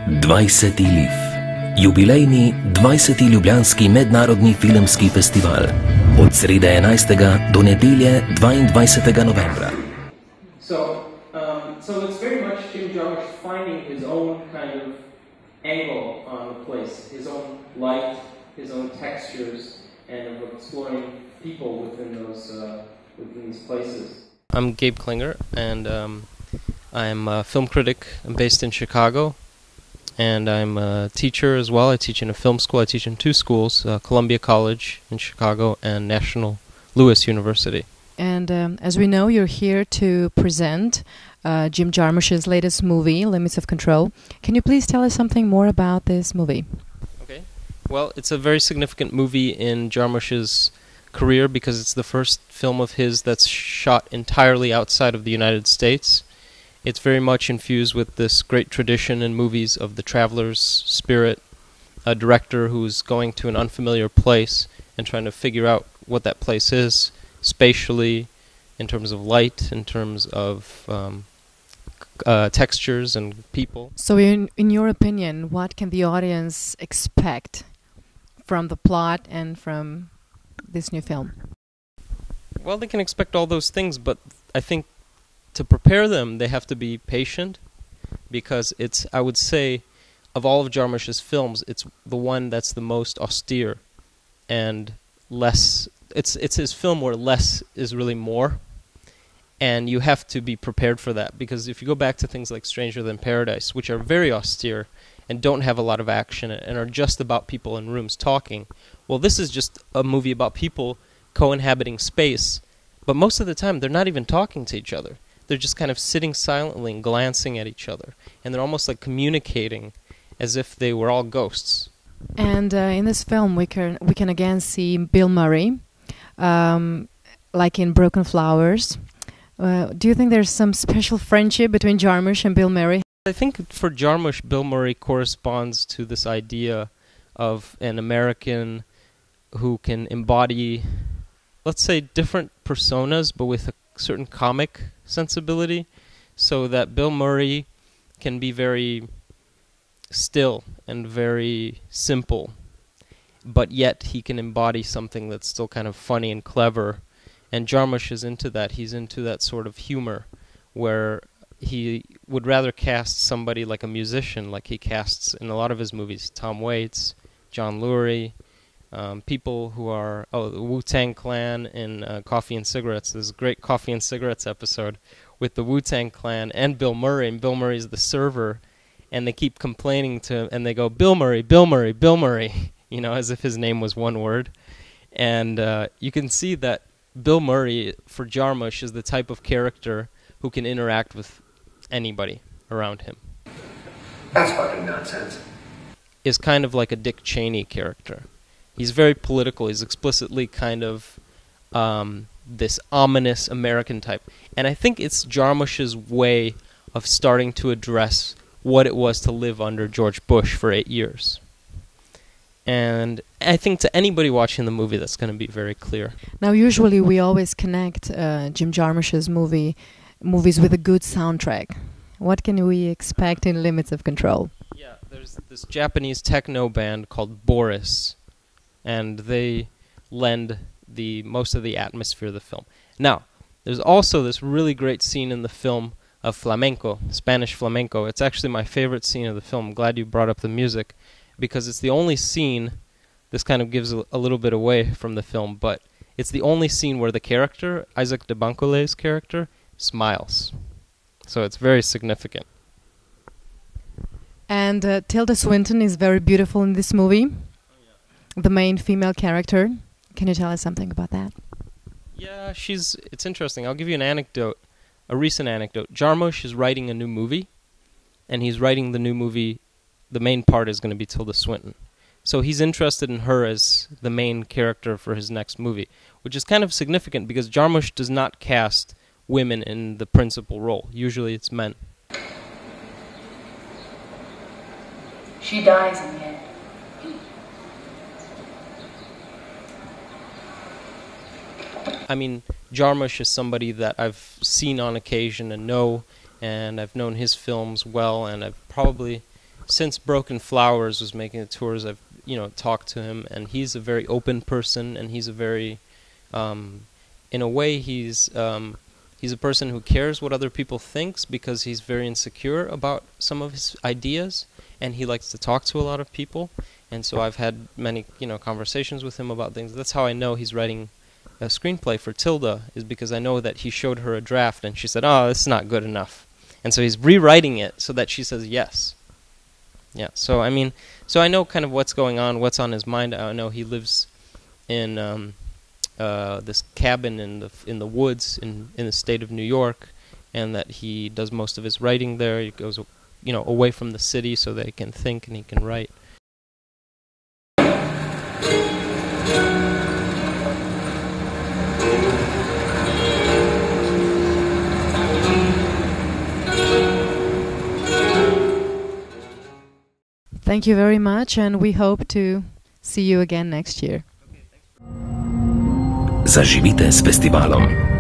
20. LIFF, jubilejni 20. Ljubljanski mednarodni filmski festival, od srede 11. do nedelje 22. novembra. So it's very much Jim Jarmusch finding his own kind of angle on the place, his own light, his own textures, and of exploring people within these places. I'm Gabe Klinger, and I'm a film critic. I'm based in Chicago, and I'm a teacher as well. I teach in a film school. I teach in two schools, Columbia College in Chicago and National Louis University. And as we know, you're here to present Jim Jarmusch's latest movie, Limits of Control. Can you please tell us something more about this movie? Okay. Well, it's a very significant movie in Jarmusch's career because it's the first film of his that's shot entirely outside of the United States. It's very much infused with this great tradition in movies of the traveler's spirit, a director who's going to an unfamiliar place and trying to figure out what that place is, spatially, in terms of light, in terms of textures and people. So in your opinion, what can the audience expect from the plot and from this new film? Well, they can expect all those things, but I think to prepare them, they have to be patient, because it's, I would say, of all of Jarmusch's films, it's the one that's the most austere and less. It's his film where less is really more, and you have to be prepared for that, because if you go back to things like Stranger Than Paradise, which are very austere and don't have a lot of action and are just about people in rooms talking, well, this is just a movie about people co-inhabiting space, but most of the time they're not even talking to each other. They're just kind of sitting silently and glancing at each other, and they're almost like communicating as if they were all ghosts. And in this film, we can again see Bill Murray, like in Broken Flowers. Do you think there's some special friendship between Jarmusch and Bill Murray? I think for Jarmusch, Bill Murray corresponds to this idea of an American who can embody, let's say, different personas, but with a certain comic sensibility, so that Bill Murray can be very still and very simple, but yet he can embody something that's still kind of funny and clever. And Jarmusch is into that. He's into that sort of humor where he would rather cast somebody like a musician, like he casts in a lot of his movies, Tom Waits, John Lurie, people who are, the Wu-Tang Clan in Coffee and Cigarettes. There's a great Coffee and Cigarettes episode with the Wu-Tang Clan and Bill Murray, and Bill Murray's the server, and they keep complaining to him, and they go, Bill Murray, Bill Murray, Bill Murray, you know, as if his name was one word. And you can see that Bill Murray, for Jarmusch, is the type of character who can interact with anybody around him. That's fucking nonsense. Is kind of like a Dick Cheney character. He's very political. He's explicitly kind of this ominous American type. And I think it's Jarmusch's way of starting to address what it was to live under George Bush for 8 years. And I think to anybody watching the movie, that's going to be very clear. Now, usually we always connect Jim Jarmusch's movies with a good soundtrack. What can we expect in Limits of Control? Yeah, there's this Japanese techno band called Boris, and they lend most of the atmosphere of the film. Now, there's also this really great scene in the film of flamenco, Spanish flamenco. It's actually my favorite scene of the film. I'm glad you brought up the music, because it's the only scene, this kind of gives a little bit away from the film, but it's the only scene where the character, Isaac de Bancolet's character, smiles. So it's very significant. And Tilda Swinton is very beautiful in this movie, the main female character. Can you tell us something about that? Yeah, it's interesting. I'll give you an anecdote, a recent anecdote. Jarmusch is writing a new movie, and he's writing the new movie. The main part is going to be Tilda Swinton. So he's interested in her as the main character for his next movie, which is kind of significant because Jarmusch does not cast women in the principal role. Usually it's men. She dies in the end. I mean, Jarmusch is somebody that I've seen on occasion and know, and I've known his films well, and I've probably since Broken Flowers was making the tours, I've talked to him, and he's a very open person, and he's a very, in a way, he's a person who cares what other people thinks because he's very insecure about some of his ideas, and he likes to talk to a lot of people, and so I've had many conversations with him about things. That's how I know he's writing a screenplay for Tilda, is because I know that he showed her a draft and she said, "Oh, this is not good enough," and so he's rewriting it so that she says yes. Yeah, so I know kind of what's going on, what's on his mind. I know he lives in this cabin in the woods in the state of New York, and that he does most of his writing there. He goes away from the city so that he can think and he can write. Thank you very much, and we hope to see you again next year. Zaživite s festivalom.